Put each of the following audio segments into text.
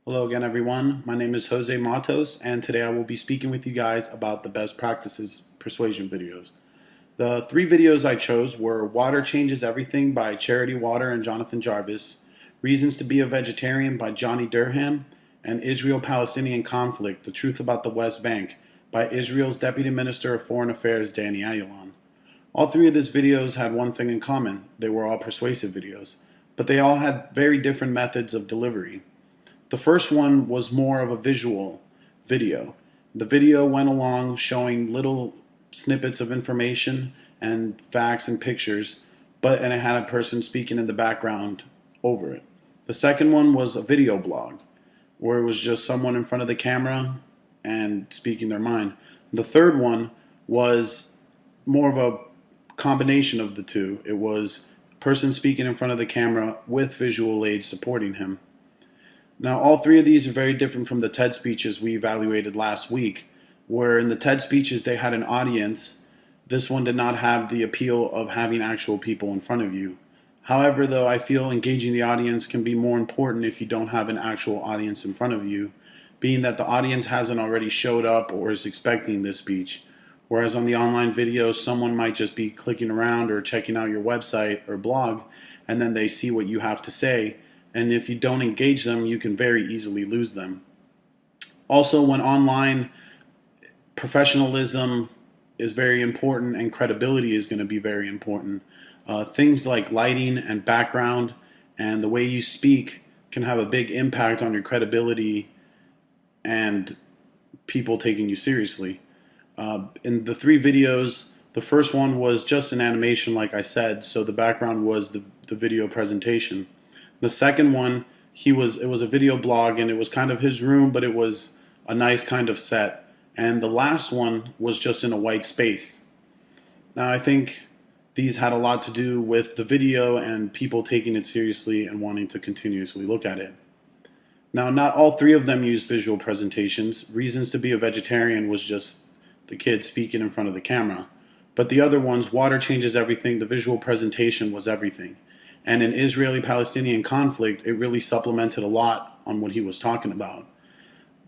Hello again, everyone. My name is Jose Matos, and today I will be speaking with you guys about the best practices persuasion videos. The three videos I chose were Water Changes Everything by Charity Water and Jonathan Jarvis, Reasons to Be a Vegetarian by Johnny Durham, and Israel-Palestinian Conflict, The Truth About the West Bank by Israel's Deputy Minister of Foreign Affairs, Danny Ayalon. All three of these videos had one thing in common. They were all persuasive videos, but they all had very different methods of delivery. The first one was more of a visual video. The video went along showing little snippets of information and facts and pictures, and it had a person speaking in the background over it. The second one was a video blog, where it was just someone in front of the camera and speaking their mind. The third one was more of a combination of the two. It was a person speaking in front of the camera with visual aids supporting him. Now, all three of these are very different from the TED speeches we evaluated last week, where in the TED speeches they had an audience. This one did not have the appeal of having actual people in front of you. However, though, I feel engaging the audience can be more important if you don't have an actual audience in front of you, being that the audience hasn't already showed up or is expecting this speech. Whereas on the online videos, someone might just be clicking around or checking out your website or blog, and then they see what you have to say. And if you don't engage them, you can very easily lose them. Also, when online, professionalism is very important and credibility is going to be very important. Things like lighting and background and the way you speak can have a big impact on your credibility and people taking you seriously. In the three videos, the first one was just an animation, like I said, so the background was the video presentation. The second one, it was a video blog, and it was kind of his room, but it was a nice kind of set. And the last one was just in a white space. Now, I think these had a lot to do with the video and people taking it seriously and wanting to continuously look at it. Now, not all three of them used visual presentations. Reasons to Be a Vegetarian was just the kid speaking in front of the camera. But the other ones, Water Changes Everything, the visual presentation was everything. And in Israeli-Palestinian Conflict, it really supplemented a lot on what he was talking about.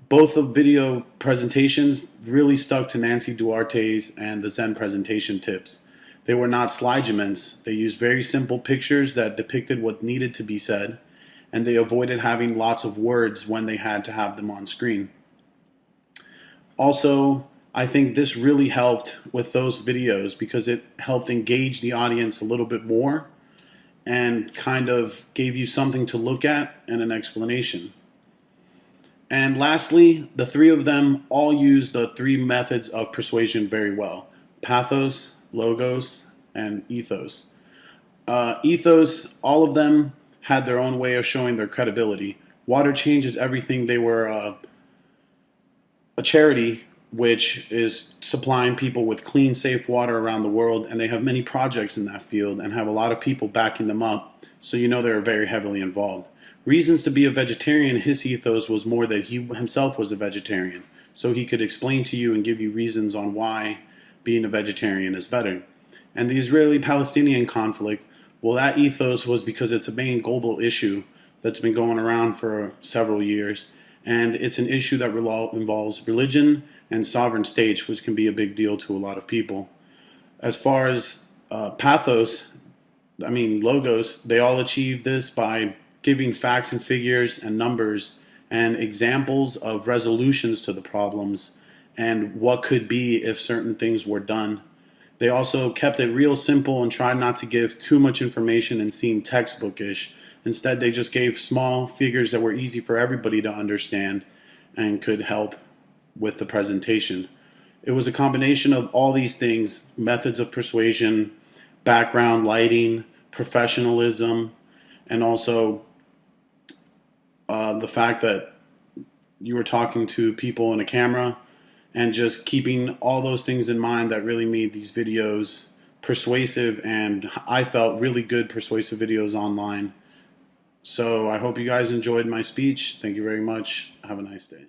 Both the video presentations really stuck to Nancy Duarte's and the Zen presentation tips. They were not slidegiments. They used very simple pictures that depicted what needed to be said, and they avoided having lots of words when they had to have them on screen. Also, I think this really helped with those videos because it helped engage the audience a little bit more and kind of gave you something to look at and an explanation. And lastly, the three of them all use the three methods of persuasion very well: pathos, logos, and ethos. Ethos, all of them had their own way of showing their credibility. Water Changes Everything, they were a charity which is supplying people with clean, safe water around the world, and they have many projects in that field and have a lot of people backing them up, so you know they're very heavily involved. Reasons to Be a Vegetarian, his ethos was more that he himself was a vegetarian, so he could explain to you and give you reasons on why being a vegetarian is better. And the Israeli-Palestinian conflict, well, that ethos was because it's a main global issue that's been going around for several years, and it's an issue that involves religion and sovereign states, which can be a big deal to a lot of people. As far as logos, they all achieve this by giving facts and figures and numbers and examples of resolutions to the problems and what could be if certain things were done. They also kept it real simple and tried not to give too much information and seem textbookish. Instead, they just gave small figures that were easy for everybody to understand and could help with the presentation. It was a combination of all these things: methods of persuasion, background, lighting, professionalism, and also the fact that you were talking to people in a camera, and just keeping all those things in mind that really made these videos persuasive, and I felt really good persuasive videos online. So I hope you guys enjoyed my speech. Thank you very much. Have a nice day.